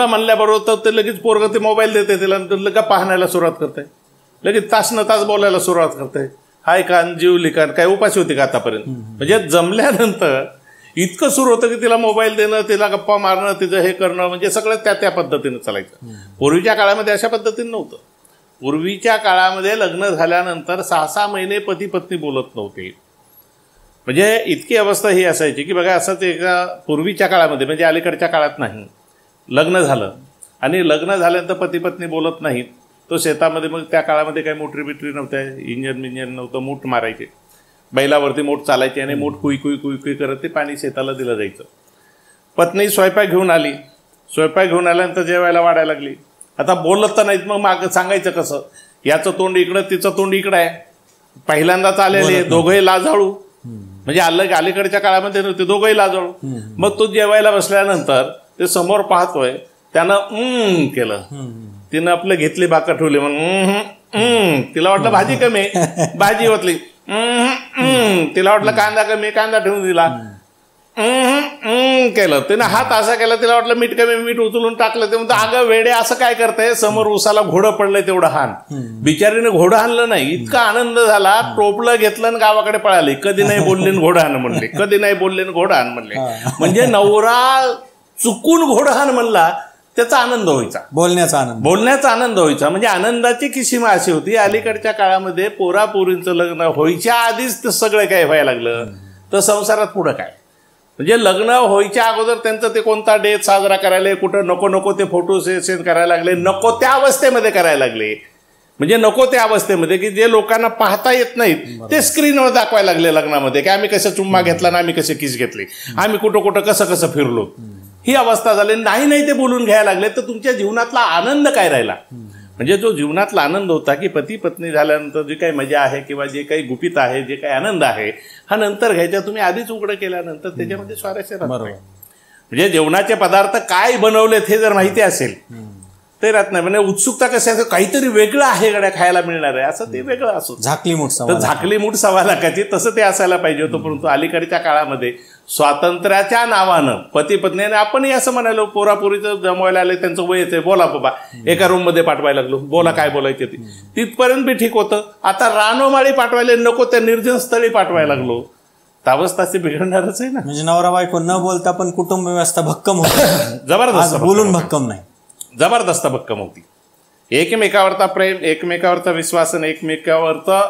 S1: म्हणल्याबरोबर तर ते लगेच पोरगं ते मोबाईल देते, तिला लगेच पाहण्याला सुरुवात करते, लगेच तासनं तास बोलायला सुरुवात करते. हाय कान जीवली कान, काय उपाशी होती का आतापर्यंत? म्हणजे जमल्यानंतर इतकं सुरू होतं की तिला मोबाईल देणं, तिला गप्पा मारणं, तिचं हे करणं, म्हणजे सगळं त्या पद्धतीनं चालायचं. पूर्वीच्या काळामध्ये अशा पद्धतीनं नव्हतं. पूर्वीच्या काळामध्ये लग्न झाल्यानंतर 6-6 महिने पती पत्नी बोलत नव्हते. म्हणजे इतकी अवस्था ही असायची की बघा, असंच एका पूर्वीच्या काळामध्ये, म्हणजे अलीकडच्या काळात नाही, लग्न झालं आणि लग्न झाल्यानंतर पती पत्नी बोलत नाहीत, तो शेतामध्ये, मग त्या काळामध्ये काही मोटरी बिटरी नव्हत्या, इंजन नव्हतं, मूठ मारायचे, बैलावरती मूठ चालायची आणि मूठ कुई कुई कुई कुई करत ते पाणी शेताला दिलं जायचं. पत्नी स्वयंपाक घेऊन आली, स्वयंपाक घेऊन आल्यानंतर जेवायला वाढायला लागली. आता बोलत तर नाहीत, मग मागं सांगायचं कसं? याचं तोंड इकडं, तिचं तोंड इकडं आहे, पहिल्यांदाच आलेले, दोघंही लाजाळू, म्हणजे अलीकडच्या काळामध्ये नव्हते, दोघंही लाजाळू. मग तो जेवायला बसल्यानंतर ते समोर पाहतोय, त्यानं केलं, तिनं आपलं घेतली भाकर ठेवली, म्हणून तिला वाटलं भाजी कमी आहे, भाजी ओतली, तिला वाटलं कांदा कमी, कांदा ठेवून दिला, केलं तिनं, हात असा केला, तिला वाटलं मीठ कमी, मीठ उचलून टाकलं. ते म्हणतं अगं वेडे असं काय करतंय, समोर उसाला घोडं पडलंय तेवढं हान. बिचारीने घोडं हाणलं नाही, इतका आनंद झाला, टोपलं घेतलं आणि गावाकडे पळाली. कधी नाही बोलले घोडं हाण म्हणले, कधी नाही बोलले घोडं हाण म्हणले. म्हणजे नवरा चुकून घोडं हाण म्हणला, त्याचा आनंद व्हायचा, बोलण्याचा आनंद व्हायचा. म्हणजे आनंदाची किशीमा अशी होती. अलीकडच्या काळामध्ये पोरापोरींचं लग्न व्हायच्या आधीच सगळं काय व्हायला लागलं, तर संसारात पुढं काय? म्हणजे लग्न व्हायच्या अगोदर त्यांचं ते कोणता डे साजरा करायला, कुठं नको ते फोटो सेशन करायला लागले, नको त्या अवस्थेमध्ये करायला लागले. म्हणजे नको त्या अवस्थेमध्ये की जे लोकांना पाहता येत नाहीत ते स्क्रीनवर दाखवायला लागले लग्नामध्ये, की आम्ही कसं चुम्मा घेतला ना, आम्ही कसे किस घेतले, आम्ही कुठं कसं फिरलो, ही अवस्था झाली. नाही ते बोलून घ्यायला लागले, तर तुमच्या जीवनातला आनंद काय राहिला? म्हणजे जो जीवनातला आनंद होता की पती पत्नी झाल्यानंतर जी काही मजा आहे किंवा जे काही गुपित आहे, जे काही आनंद आहे, हा नंतर घ्यायचा. तुम्ही आधीच उघडं केल्यानंतर त्याच्यामध्ये स्वारस्य राहत नाही. म्हणजे जेवणाचे पदार्थ काय बनवलेत हे जर माहिती असेल ते राहत नाही. म्हणजे उत्सुकता कशी असेल, काहीतरी वेगळं आहे गड्या खायला मिळणार आहे, असं ते वेगळं असो, झाकली मूठ सव्वा लाखाची, तसं ते असायला पाहिजे होतं. परंतु अलीकडच्या काळामध्ये स्वातंत्र्याच्या नावानं पती पत्नी, आपणही असं म्हणालो, पोरापोरीचं जमवायला आले, त्यांचं वयच आहे, बोला बाबा, एका रूम मध्ये पाठवायला लागलो, बोला काय बोलायचे ते, तिथपर्यंत बी ठीक होतं. आता रानोमाळी पाठवायला नको, त्या निर्जन स्थळी पाठवायला लागलो, तावस्ताची बिघडणारच आहे ना.
S2: म्हणजे नवरा बायको न बोलता पण कुटुंब व्यवस्था भक्कम होती,
S1: जबरदस्त,
S2: बोलून भक्कम नाही,
S1: जबरदस्त भक्कम होती. एकमेकावरचा प्रेम, एकमेकावरचा विश्वास आणि एकमेकावरचा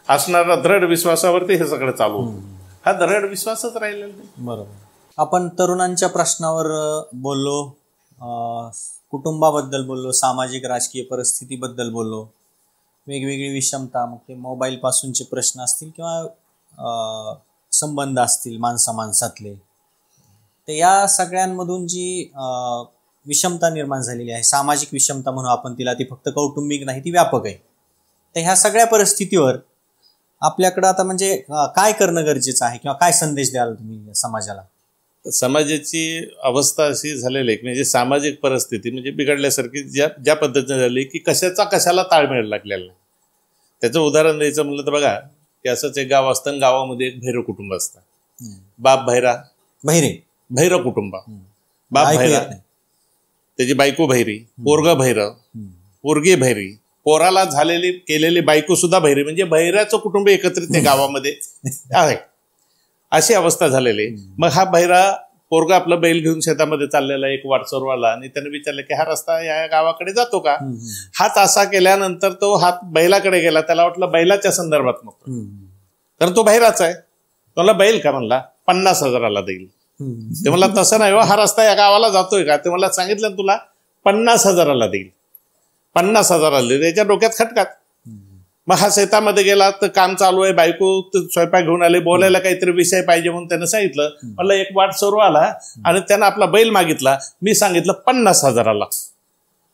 S1: असणारा दृढ विश्वासावरती हे सगळं चालू होतं. हा दृढ विश्वासच राहिलेला नाही.
S2: बरोबर. आपण तरुणांच्या प्रश्नावर बोललो, कुटुंबाबद्दल बोललो, सामाजिक राजकीय परिस्थितीबद्दल बोललो, वेगवेगळी विषमता, मग ते मोबाईल पासूनचे प्रश्न असतील किंवा संबंध असतील माणसातले, तर या सगळ्यांमधून जी विषमता निर्माण झालेली आहे, सामाजिक विषमता म्हणून आपण तिला, ती फक्त कौटुंबिक नाही, ती व्यापक आहे. तर ह्या सगळ्या परिस्थितीवर आपल्याकडं आता म्हणजे काय करणं गरजेचं आहे किंवा काय संदेश द्याल तुम्ही समाजाला?
S1: समाजाची अवस्था अशी झालेली आहे, म्हणजे सामाजिक परिस्थिती म्हणजे बिघडल्यासारखी ज्या पद्धतीने झाली की कशाला ताळमेळ लागलेला नाही. त्याचं उदाहरण द्यायचं म्हणलं तर बघा, की असंच एक गाव असतं, गावामध्ये एक भैरव कुटुंब असतं. बाप भैरा, भैरव कुटुंब, बाप भैरा, त्याची बायको भैरी, पोरगा भैरव, पोरगी भैरी, पोराला केलेली बायको सुद्धा भैरी, म्हणजे भैराचं कुटुंब एकत्रित गावामध्ये आहे, अशी अवस्था झालेली. मग हा भैरा पोरगा आपलं बैल घेऊन शेतामध्ये चाललेला एक वाटसरूवाला, आणि त्याने विचारलं की हा रस्ता या गावाकडे जातो का? हात असा केल्यानंतर तो हात बैलाकडे गेला. त्याला वाटलं बैलाच्या संदर्भात मग, कारण तो बहिराचा आहे. तो बैल का म्हणला 50,000 देईल. ते म्हणला तसं नाही हो, हा रस्ता या गावाला जातोय का? ते मला सांगितलं तुला 50,000 देईल. 50,000 देईल. त्याच्या डोक्यात खटकात. मग हा शेतामध्ये गेला तर काम चालू आहे, बायको स्वयंपाक घेऊन आले, बोलायला काहीतरी विषय पाहिजे म्हणून त्यानं सांगितलं. मला एक वाटसरू आला आणि त्यानं आपला बैल मागितला. मी सांगितलं 50,000.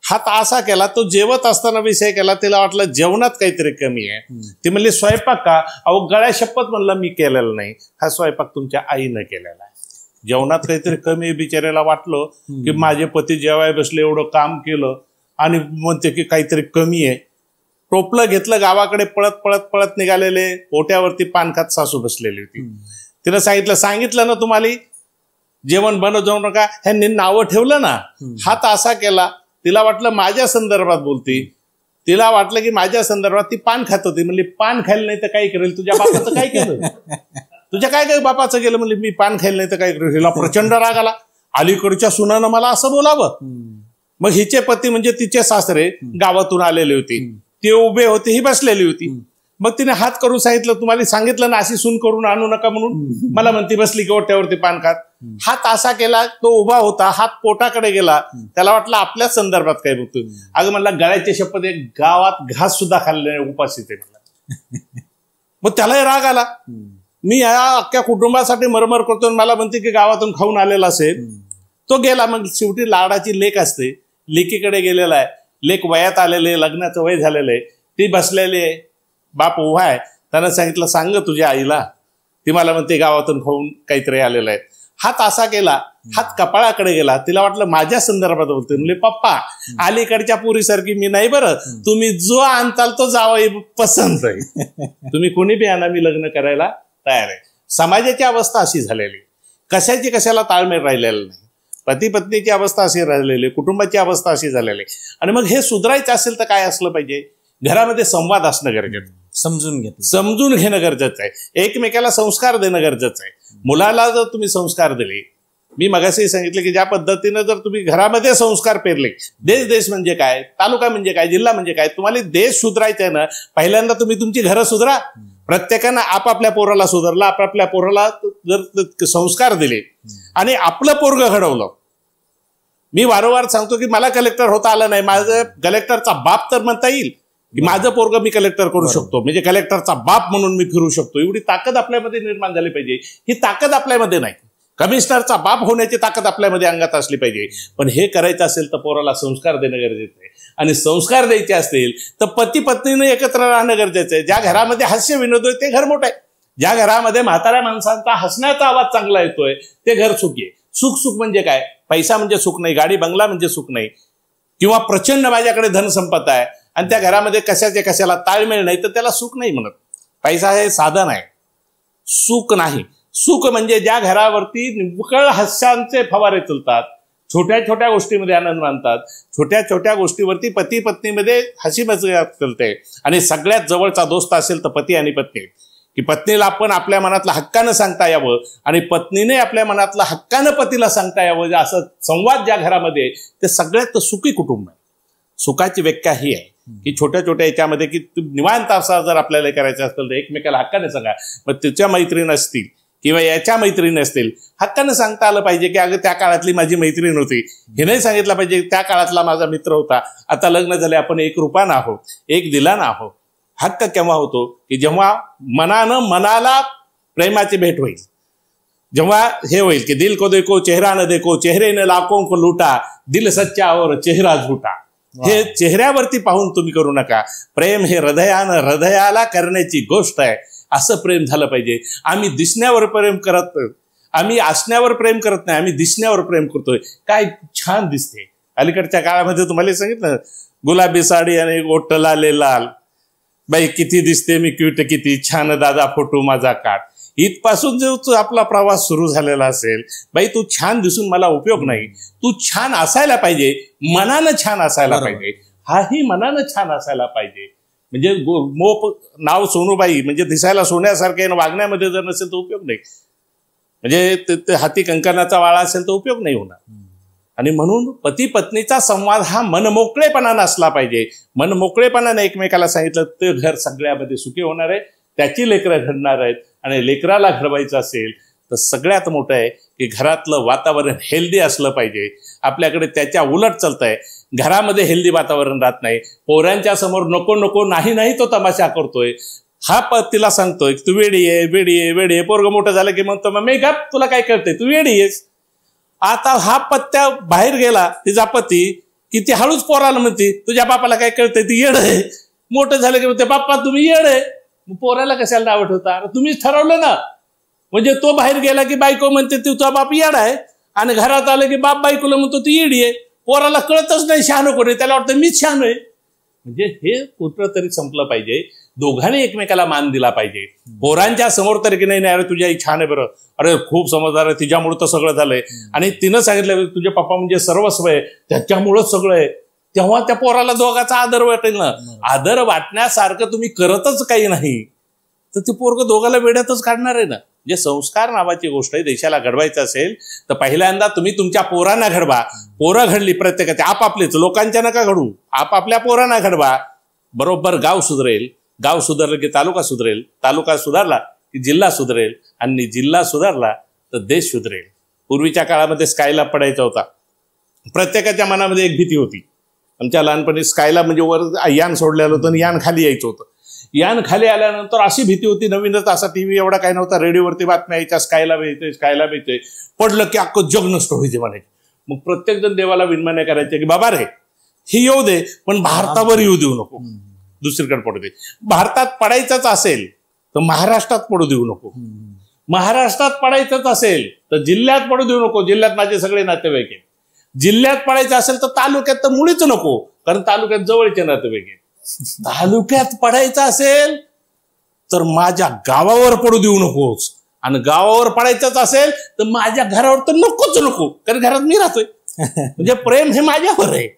S1: हात असा केला, तो जेवत असताना विषय केला. तिला वाटलं जेवणात काहीतरी कमी आहे. ती म्हणली स्वयंपाक का? अहो गळ्या शपथ म्हणलं मी केलेला नाही, हा स्वयंपाक तुमच्या आईनं केलेला आहे. जेवणात काहीतरी कमी. बिचाऱ्याला वाटलं की माझे पती जेवाय बसले, एवढं काम केलं आणि म्हणते की काहीतरी कमी आहे. टोपलं घेतलं, गावाकडे पळत पळत पळत निघालेले. ओट्यावरती पान खात सासू बसलेली होती. तिनं सांगितलं ना तुम्हाला जेवण बनव जाऊ नका, ह्यांनी नावं ठेवलं ना. हात असा केला. तिला वाटलं माझ्या संदर्भात बोलती. तिला वाटलं की माझ्या संदर्भात. ती पान खात होती. म्हणली पान खायला नाही तर काय करेल? तुझ्या बापाचं काय केलं? तुझ्या काय बापाचं गेलं? म्हणली मी पान खायला नाही तर काय करेल? हिला प्रचंड राग आला. अलीकडच्या सुनानं मला असं बोलावं. मग हिचे पती म्हणजे तिचे सासरे गावातून आलेले होते. ते उभे होते, ही बसलेली होती. मग तिने हात करून सांगितलं तुम्हाला सांगितलं ना अशी सून करून आणू नका म्हणून. मला म्हणती बसली की ओट्यावरती पान खात. हात असा केला, तो उभा होता, हात पोटाकडे गेला. त्याला वाटलं आपल्या संदर्भात काय बघतोय. अगं म्हणला गळ्याची शपथ, एक गावात घास सुद्धा खाल्ले उपाशी ते म्हणला. मग त्यालाही राग आला. मी या अख्ख्या कुटुंबासाठी मरमर करतो, मला म्हणते की गावातून खाऊन आलेला असेल. तो गेला. मग शेवटी लाडाची लेक असते, लेकीकडे गेलेला आहे. लेक वयात आलेले, लग्नाचं वय झालेलं आहे. ती बसलेली आहे, बाप उभा आहे. त्यानं सांगितलं सांग तुझ्या आईला. ती मला म्हणते गावातून खाऊन काहीतरी आलेलं आहे. हात असा केला, हात कपाळाकडे गेला. तिला वाटलं माझ्या संदर्भात बोलते. म्हणजे पप्पा अलीकडच्या पुरीसारखी मी नाही बरं, तुम्ही जो आणताल तो जावई पसंत आहे. तुम्ही कोणी बी आणा, मी लग्न करायला तयार आहे. समाजाची अवस्था अशी झालेली, कशाची कशाला ताळमेळ राहिलेला नाही. पती पत्नीची अवस्था अशी राहिलेली, कुटुंबाची अवस्था अशी झालेली. आणि मग हे सुधारायचं असेल तर काय असलं पाहिजे? घरामध्ये संवाद असणं गरजेचं, समजून घेणं गरजेचं आहे, एकमेकाला संस्कार देणं गरजेचं आहे. मुलाला जर तुम्ही संस्कार दिले, मी मगाशी सांगितलं की ज्या पद्धतीनं जर तुम्ही घरामध्ये संस्कार पेरले, देश म्हणजे काय, तालुका म्हणजे काय, जिल्हा म्हणजे काय, तुम्हाला देश सुधारायचा आहे ना, पहिल्यांदा तुम्ही तुमची घरं सुधारा. प्रत्येकानं आपापल्या पोराला सुधारला, आपापल्या पोराला जर संस्कार दिले आणि आपलं पोरगं घडवलं. मी वारंवार सांगतो की मला कलेक्टर होता आलं नाही, माझं कलेक्टरचा बाप तर म्हणता येईल की माझं पोरगं मी कलेक्टर करू शकतो, म्हणजे कलेक्टरचा बाप म्हणून मी फिरू शकतो. एवढी ताकद आपल्यामध्ये निर्माण झाली पाहिजे. ही ताकद आपल्यामध्ये नाही. कमिशनरचा बाप होण्याची ताकद आपल्यामध्ये अंगात असली पाहिजे. पण हे करायचं असेल तर पोराला संस्कार देणं गरजेचं आहे. आणि संस्कार द्यायचे असतील तर पती पत्नीने एकत्र राहणं गरजेचं आहे. ज्या घरामध्ये हास्य विनोद ते घर मोठं आहे. ज्या घरामध्ये म्हाताऱ्या माणसांचा हसण्याचा आवाज चांगला येतोय ते घर सुखी आहे. सुख म्हणजे काय? पैसा म्हणजे सुख नाही, गाडी बंगला म्हणजे सुख नाही, किंवा प्रचंड माझ्याकडे धनसंपदा आहे आणि त्या घरामध्ये कशाला ताळमेळ नाही तर त्याला सुख नाही म्हणत. पैसा हे साधन आहे, सुख नाही. सुख म्हणजे ज्या घरावरती निव्वळ हास्यांचे फवारे चलतात, छोट्या छोट्या गोष्टीमध्ये आनंद मानतात, छोट्या छोट्या गोष्टीवरती पती पत्नीमध्ये हसी मजाक चलते. आणि सगळ्यात जवळचा दोस्त असेल तर पती आणि पत्नी, की पत्नीला आपण आपल्या मनातलं हक्कानं सांगता यावं आणि पत्नीने आपल्या मनातलं हक्कानं पतीला सांगता यावं. असं संवाद ज्या घरामध्ये, ते सगळ्यात सुखी कुटुंब आहे. सुखाची व्याख्या ही आहे की छोट्या छोट्या याच्यामध्ये की निवांत असा जर आपल्याला करायचं असेल तर एकमेकाला हक्काने सांगा. मग तिच्या मैत्रीण असतील किंवा याच्या मैत्रिणी असतील, हक्कानं सांगता आलं पाहिजे की अगं त्या काळातली माझी मैत्रीण होती. हे नाही सांगितलं पाहिजे त्या काळातला माझा मित्र होता, आता लग्न झाले आपण एक रुपयानं आहोत, एक दिलानं आहोत. हक्क केव्हा होतो की जेव्हा मनाला प्रेमाची भेट होईल, जेव्हा हे होईल की दिल को देखो चेहरा न देखो, चेहरे ने लाखों को लूटा, दिल सच्चा और चेहरा झूठा. हे चेहऱ्यावरती पाहून तुम्ही करू नका. प्रेम हे हृदयाला करण्याची गोष्ट आहे. असं प्रेम झालं पाहिजे. आम्ही दिसण्यावर प्रेम करत, आम्ही असण्यावर प्रेम करत नाही, आम्ही दिसण्यावर प्रेम करतोय. काय छान दिसते. अलीकडच्या काळामध्ये तुम्हाला सांगितलं, गुलाबी साडी आणि ओठ लाले लाल, बाई किती दिसते मी क्यूट, किती छान दादा फोटो माझा काढ. इथपासून जो आपला प्रवास सुरू झालेला असेल, बाई तू छान दिसून मला उपयोग नाही, तू छान असायला पाहिजे, मनानं छान असायला पाहिजे. हाही मनानं छान असायला पाहिजे. म्हणजे मोप नाव सोनूबाई म्हणजे दिसायला सोन्यासारखे वागण्यामध्ये जर नसेल तर उपयोग नाही. म्हणजे ते हाती कंकणाचा वाळा असेल तर उपयोग नाही होणार. आणि म्हणून पती पत्नीचा संवाद हा मनमोकळेपणाने असला पाहिजे. मनमोकळेपणाने एकमेकाला सांगितलं ते घर सगळ्यामध्ये सुखी होणार आहे, त्याची लेकरं घडणार आहेत. आणि लेकराला घडवायचं असेल तर सगळ्यात मोठं आहे की घरातलं वातावरण हेल्दी असलं पाहिजे. आपल्याकडे त्याच्या उलट चालतंय, घरामध्ये हेल्दी वातावरण राहत नाही. पोरांच्या समोर नको नको नाही तो तमाशा करतोय. हा पतीला सांगतोय तू वेडी आहे वेडी आहे वेडी आहे. पोरग मोठं झालं की म्हणतो मग मी गप, तुला काय कळतंय, तू वेडी आहेस. आता हा पत्त्या बाहेर गेला तिचा पती की ती हळूच पोराला म्हणते तुझ्या बापाला काय कळतंय, ती येड आहे. मोठं झालं की म्हणते बाप्पा तुम्ही येड आहे. मग पोराला कशाला नाव ठेवता, तुम्हीच ठरवलं ना. म्हणजे तो बाहेर गेला की बायको म्हणते तुझा बाप येड आहे, आणि घरात आलं की बाप बायकोला म्हणतो ती येडी आहे. पोराला कळतच नाही शहाणं कोणी, त्याला वाटतं मीच शहाण आहे. म्हणजे हे कुठं तरी संपलं पाहिजे. दोघांनी एकमेकाला मान दिला पाहिजे. पोरांच्या समोर तरी की नाही अरे तुझ्या आई छान आहे बरं, अरे खूप समजदार आहे, तिच्यामुळे तर सगळं झालंय. आणि तिनं सांगितलं तुझे पप्पा म्हणजे सर्वस्व आहे, त्याच्यामुळंच सगळं आहे. तेव्हा त्या पोराला दोघांचा आदर वाटेल ना. आदर वाटण्यासारखं तुम्ही करतच काही नाही तर ते पोरग दोघाला वेड्यातच काढणार आहे ना. म्हणजे संस्कार नावाची गोष्ट आहे. देशाला घडवायचं असेल तर पहिल्यांदा तुम्ही तुमच्या पोरांना घडवा. पोरं घडली प्रत्येकाचे, आपापलेच, लोकांच्या नका घडू, आपापल्या पोरांना घडवा. बरोबर गाव सुधरेल. गाव सुधारलं की तालुका सुधरेल. तालुका सुधारला की जिल्हा सुधरेल. आणि जिल्हा सुधारला तर देश सुधरेल. पूर्वीच्या काळामध्ये स्कायलॅब पडायचा होता. प्रत्येकाच्या मनामध्ये एक भीती होती. आमच्या लहानपणी स्कायलॅब म्हणजे वर यान सोडलेलं होतं आणि यान खाली यायचं होतं. यान खाली आल्यानंतर अशी भीती होती, नवीनच असा टीव्ही एवढा काही नव्हता, रेडिओवरती बातम्या यायच्या स्कायलॅब येते स्कायलॅब येते. पडलं की अख्खं जग नष्ट व्हायचे म्हणायचे. मग प्रत्येक जण देवाला विनम्य करायचे की बाबा रे हे येऊ दे पण भारतावर येऊ देऊ नको, दुसरीकडे पडू दे. भारतात पडायचंच असेल तर महाराष्ट्रात पडू देऊ नको. महाराष्ट्रात पडायचंच असेल तर जिल्ह्यात पडू देऊ नको. जिल्ह्यात माझे सगळे नातेवाईक आहेत. जिल्ह्यात पडायचं असेल तर तालुक्यात तर मुळीच नको, कारण तालुक्यात जवळचे नातेवाईक आहेत. तालुक्यात पडायचं असेल तर माझ्या गावावर पडू देऊ नकोस. आणि गावावर पडायचंच असेल तर माझ्या घरावर तर नकोच नको, कारण घरात मी राहतोय. म्हणजे प्रेम हे माझ्यावर आहे.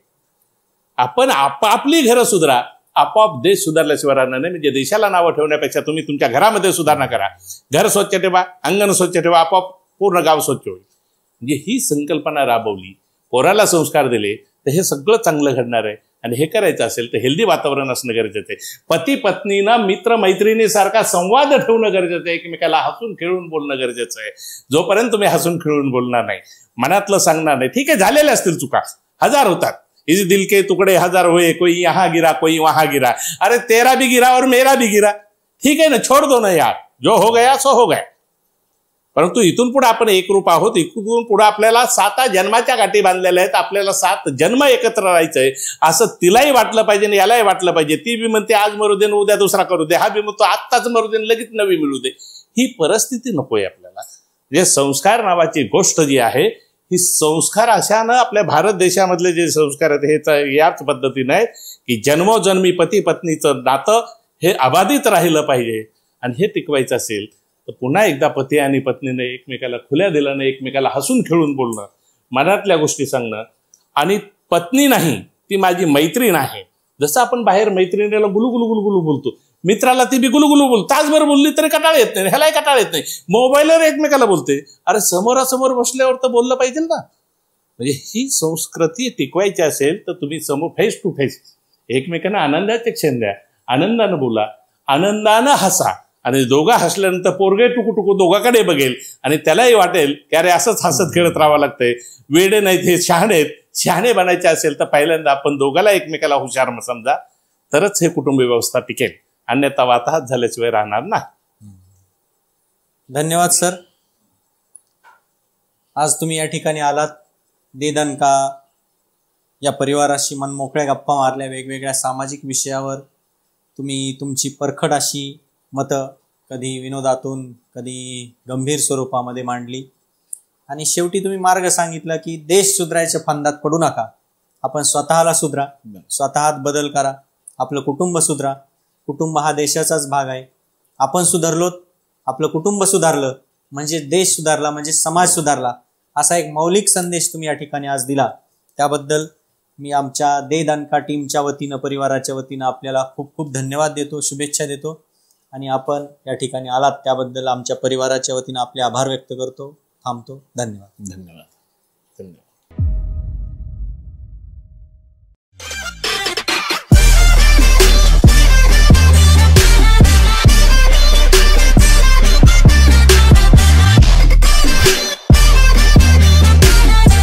S1: आपण आपापली घरं सुधारा. आपोआप देश सुधारल्याशिवाय राहणार नाही. म्हणजे देशाला नावं ठेवण्यापेक्षा तुम्ही तुमच्या घरामध्ये सुधारणा करा. घर स्वच्छ ठेवा, अंगण स्वच्छ ठेवा, आपोआप पूर्ण गाव स्वच्छ होईल. म्हणजे ही संकल्पना राबवली, पोराला संस्कार दिले तर हे सगळं चांगलं घडणार आहे. आणि हे करायचं असेल तर हेल्दी वातावरण असणं गरजेचं आहे. पती पत्नीना मित्र मैत्रिणीसारखा संवाद ठेवणं गरजेचं आहे. एकमेकाला हसून खेळून बोलणं गरजेचं आहे. जोपर्यंत तुम्ही हसून खेळून बोलणार नाही, मनातलं सांगणार नाही, ठीक आहे झालेल्या असतील चुका, हजार होतात. इस दिल के टुकड़े हजार हुए, कोई यहाँ गिरा कोई वहां गिरा, अरे तेरा भी गिरा और मेरा भी गिरा, ठीक है ना, छोड़ दो ना यार, जो हो गया सो हो गया. परंतु इथून पुढे आपण एकरूप आहोत. इथून पुढे आपल्याला 7 जन्माच्या गाठी बांधलेल्या आहेत. आपल्याला 7 जन्म एकत्र राहायचंय असं तिलाही वाटलं पाहिजे आणि यालाही वाटलं पाहिजे. ती बी म्हणते आज मरू दे उद्या दुसरा करू दे, हा बी म्हणतो आत्ताच मरू दे लगेच नवी मिळू दे. ही परिस्थिती नकोय आपल्याला. जे संस्कार नावाची गोष्ट जी आहे ही संस्कार अशानं आपल्या भारत देशामधले जे संस्कार आहेत हे याच पद्धतीने आहे की जन्मोजन्मी पती पत्नीचं नातं हे अबाधित राहिलं पाहिजे. आणि हे टिकवायचं असेल तर पुन्हा एकदा पती आणि पत्नीने एकमेकाला खुल्या दिल्यानं एकमेकाला हसून खेळून बोलणं, मनातल्या गोष्टी सांगणं. आणि पत्नी नाही ती माझी मैत्रीण आहे. जसं आपण बाहेर मैत्रिणीला गुलुगुलू गुलगुलू बोलतो, मित्राला ती बी गुलगुलू बोलतो. तासभर बोलली तरी कंटाळ येत नाही, ह्यालाही कंटाळ येत नाही. मोबाईलवर एकमेकाला बोलते, अरे समोरासमोर बसल्यावर तर बोललं पाहिजे ना. म्हणजे ही संस्कृती टिकवायची असेल तर तुम्ही समोर फेस टू फेस एकमेकांना आनंदाचे क्षण द्या, आनंदानं बोला, आनंदानं हसा. आणि दोघं हसल्यानंतर पोरगे टुकू दोघाकडे बघेल आणि त्यालाही वाटेल की अरे असंच हसत खेळत राहावं लागतंय. वेडे नाहीत हे शहाणे आहेत. शहाणे बनायचे असेल तर पहिल्यांदा आपण दोघाला एकमेकाला हुशार समजा, तरच हे कुटुंब व्यवस्था टिकेल. अन्यथा वाताहत झाल्याशिवाय राहणार ना.
S2: धन्यवाद सर. आज तुम्ही या ठिकाणी आलात. देदनका या परिवाराशी मनमोकळ्या गप्पा मारल्या. वेगवेगळ्या सामाजिक विषयावर तुम्ही तुमची परखड अशी मतं कधी विनोदातून कधी गंभीर स्वरूपामध्ये मांडली. आणि शेवटी तुम्ही मार्ग सांगितला की देश सुधारायच्या फंदात पडू नका. आपण स्वतःला सुधरा, स्वतःत बदल करा, आपलं कुटुंब सुधरा. कुटुंब हा देशाचाच भाग आहे. आपण सुधारलोत, आपलं कुटुंब सुधारलं म्हणजे देश सुधारला, म्हणजे समाज सुधारला. असा एक मौलिक संदेश तुम्ही या ठिकाणी आज दिला. त्याबद्दल मी आमच्या दे दणका टीमच्या वतीनं, परिवाराच्या वतीनं आपल्याला खूप खूप धन्यवाद देतो, शुभेच्छा देतो. आणि आपण या ठिकाणी आलात त्याबद्दल आमच्या परिवाराच्या वतीनं आपले आभार व्यक्त करतो. थांबतो. धन्यवाद.
S1: धन्यवाद.